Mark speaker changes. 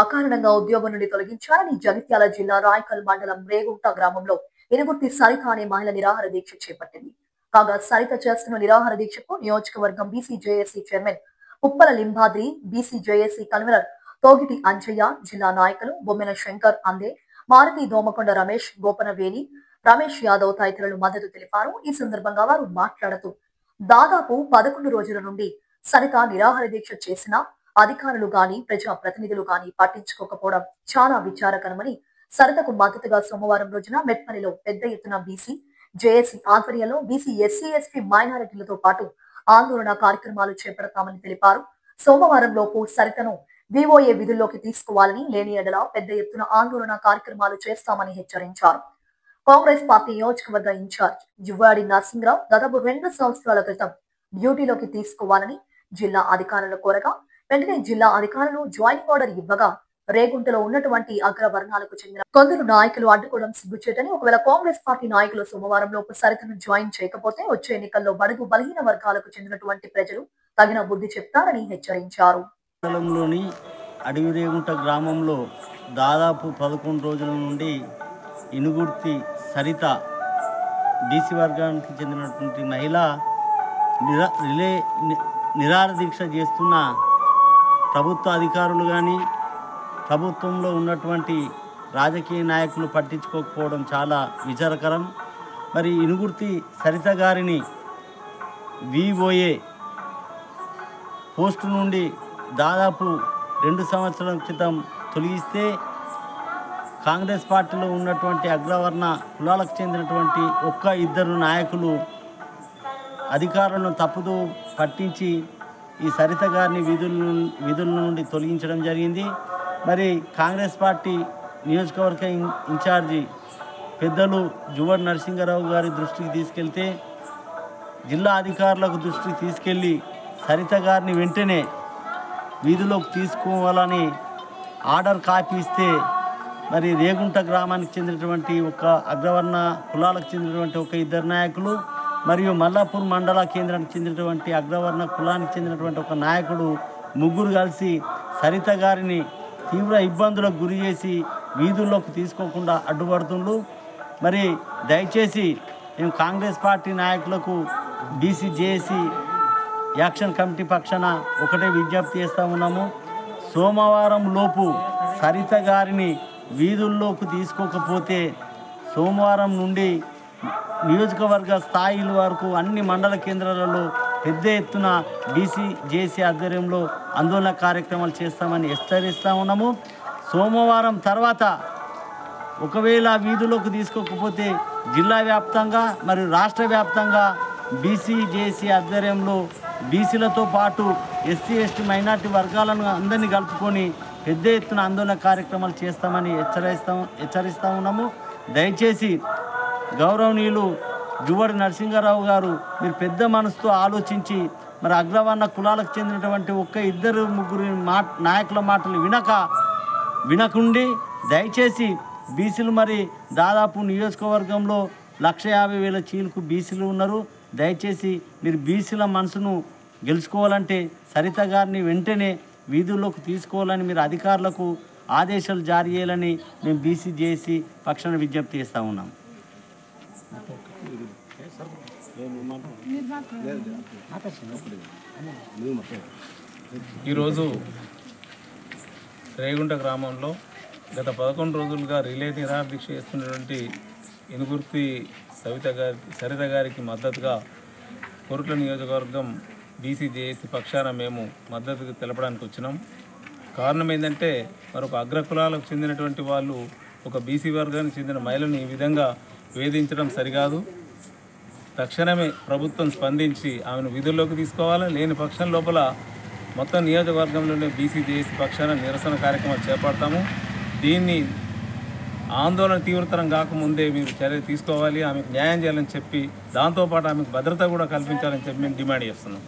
Speaker 1: అకారణంగా ఉద్యోగం నుండి తొలగించారని జగిత్యాల జిల్లా రాయకల్ మండలం రేగుంట గ్రామంలో ఇనుగుర్తి సరిత అనే మహిళ నిరాహార దీక్ష చేపట్టింది. కాగా సరిత చేస్తున్న నిరాహార దీక్షకు నియోజకవర్గం BC JAC chairman Uppala Limbadri, BC JAC convener Thogiti Anjaiah, జిల్లా నాయకులు బొమ్మెన శంకర్ అందే, మారుతి దోమకొండ రమేష్, గోపన వేణి, రమేష్ యాదవ్ తదితరులు మద్దతు తెలిపారు. ఈ సందర్భంగా వారు మాట్లాడుతూ దాదాపు 11 రోజుల నుండి సరిత నిరాహార దీక్ష చేసినా అధికారులు గాని ప్రజా ప్రతినిధులు గాని పట్టించుకోకపోవడం చాలా విచారకరమని, సరితకు మద్దతుగా సోమవారం రోజున మెట్పల్లిలో పెద్ద ఎత్తున బీసీ జేఏసీ ఆధ్వర్యంలో బీసీ ఎస్సీ ఎస్టీ మైనారిటీలతో పాటు ఆందోళన కార్యక్రమాలు చేపడతామని తెలిపారు. సోమవారం లోపు సరితను విఓఏ విధుల్లోకి తీసుకోవాలని, లేని ఎడల పెద్ద ఎత్తున ఆందోళన కార్యక్రమాలు చేస్తామని హెచ్చరించారు. కాంగ్రెస్ పార్టీ నియోజకవర్గ ఇన్ఛార్జ్ జువ్వాడి నరసింహరావు దాదాపు 2 సంవత్సరాల క్రితం డ్యూటీలోకి తీసుకోవాలని జిల్లా అధికారులు కోరగా వెంటనే జిల్లా అధికారులు జాయినింగ్ ఆర్డర్ ఇవ్వగా రేగుంటలో ఉన్నటువంటి అగ్రవర్ణాలకు చెందిన కొందరు నాయకులు అడ్డుకోవడం సిగ్గుచేటని, ఒకవేళ కాంగ్రెస్ పార్టీ నాయకులు సోమవారం లోపు సరితను జాయిన్ చేయకపోతే వచ్చే ఎన్నికల్లో బడుగు బలహీన వర్గాలకు చెందినటువంటి ప్రజలు తగిన బుద్ధి చెప్తారని హెచ్చరించారు.
Speaker 2: మండలంలోని అడవిరేగుంట గ్రామంలో దాదాపు 11 రోజుల నుండి ఇనుగుర్తి సరిత బీసీ వర్గానికి చెందినటువంటి మహిళ నిరాహార దీక్ష చేస్తున్న ప్రభుత్వ అధికారులు కానీ ప్రభుత్వంలో ఉన్నటువంటి రాజకీయ నాయకులు పట్టించుకోకపోవడం చాలా విచారకరం. మరి ఇనుగుర్తి సరిత గారిని విఓఏ పోస్టు నుండి దాదాపు 2 సంవత్సరాల క్రితం తొలగిస్తే కాంగ్రెస్ పార్టీలో ఉన్నటువంటి అగ్రవర్ణ కులాలకు చెందినటువంటి 1-2 నాయకులు అధికారులను తప్పుదో పట్టించి ఈ సరిత గారిని విధుల నుండి తొలగించడం జరిగింది. మరి కాంగ్రెస్ పార్టీ నియోజకవర్గ ఇన్ఛార్జి పెద్దలు జువ్వాడి నరసింహరావు గారి దృష్టికి తీసుకెళ్తే జిల్లా అధికారులకు దృష్టికి తీసుకెళ్ళి సరిత గారిని వెంటనే వీధిలోకి తీసుకోవాలని ఆర్డర్ కాపీ ఇస్తే మరి రేగుంట గ్రామానికి చెందినటువంటి ఒక అగ్రవర్ణ కులాలకు చెందినటువంటి 1-2 నాయకులు మరియు మల్లాపూర్ మండల కేంద్రానికి చెందినటువంటి అగ్రవర్ణ కులానికి చెందినటువంటి ఒక నాయకుడు ముగ్గురు కలిసి సరిత గారిని తీవ్ర ఇబ్బందులకు గురి చేసి వీధుల్లోకి తీసుకోకుండా అడ్డుపడుతుండ్రు. మరి దయచేసి మేము కాంగ్రెస్ పార్టీ నాయకులకు బీసీ జేఏసీ యాక్షన్ కమిటీ పక్షాన ఒకటే విజ్ఞప్తి చేస్తూ ఉన్నాము. సోమవారం లోపు సరిత గారిని వీధుల్లోకి తీసుకోకపోతే సోమవారం నుండి నియోజకవర్గ స్థాయిల వరకు అన్ని మండల కేంద్రాలలో పెద్ద ఎత్తున బీసీ జేఏసీ ఆధ్వర్యంలో ఆందోళన కార్యక్రమాలు చేస్తామని హెచ్చరిస్తూ ఉన్నాము. సోమవారం తర్వాత ఒకవేళ వీధుల్లోకి తీసుకోకపోతే జిల్లా వ్యాప్తంగా మరియు రాష్ట్ర వ్యాప్తంగా బీసీ జేఏసీ ఆధ్వర్యంలో బీసీలతో పాటు ఎస్సీ ఎస్టీ మైనార్టీ వర్గాలను అందరినీ కలుపుకొని పెద్ద ఎత్తున ఆందోళన కార్యక్రమాలు చేస్తామని హెచ్చరిస్తూ ఉన్నాము. దయచేసి గౌరవనీయులు జువ్వాడి నరసింహరావు గారు మీరు పెద్ద మనసుతో ఆలోచించి మరి అగ్రవర్ణ కులాలకు చెందినటువంటి 1-2-3 నాయకుల మాటలు వినకుండి దయచేసి బీసీలు మరి దాదాపు నియోజకవర్గంలో 1,50,000 చీలకు బీసీలు ఉన్నారు. దయచేసి మీరు బీసీల మనసును గెలుచుకోవాలంటే సరిత గారిని వెంటనే వీధుల్లోకి తీసుకోవాలని మీరు అధికారులకు ఆదేశాలు జారీ చేయాలని మేము బీసీ జేఏసీ పక్షాన విజ్ఞప్తి చేస్తూ ఉన్నాం.
Speaker 3: ఈరోజు రేగుంట గ్రామంలో గత 11 రోజులుగా నిరాహార దీక్ష చేస్తున్నటువంటి ఇనుగుర్తి సరిత గారికి మద్దతుగా కోరుట్ల నియోజకవర్గం బీసీ జేఏసీ పక్షాన మేము మద్దతు తెలపడానికి వచ్చినాం. కారణం ఏంటంటే మరొక అగ్రకులాలకు చెందినటువంటి వాళ్ళు ఒక బీసీ వర్గానికి చెందిన మహిళను ఈ విధంగా వేధించడం సరికాదు. తక్షణమే ప్రభుత్వం స్పందించి ఆమెను విధుల్లోకి తీసుకోవాలి. లేని పక్షం లోపల మొత్తం నియోజకవర్గంలోనే బీసీ జేఏసీ పక్షాన నిరసన కార్యక్రమాలు చేపడతాము. దీన్ని ఆందోళన తీవ్రతరం కాకముందే మీరు చర్య తీసుకోవాలి, ఆమెకు న్యాయం చేయాలని చెప్పి దాంతోపాటు ఆమెకు భద్రత కూడా కల్పించాలని చెప్పి మేము డిమాండ్ చేస్తున్నాం.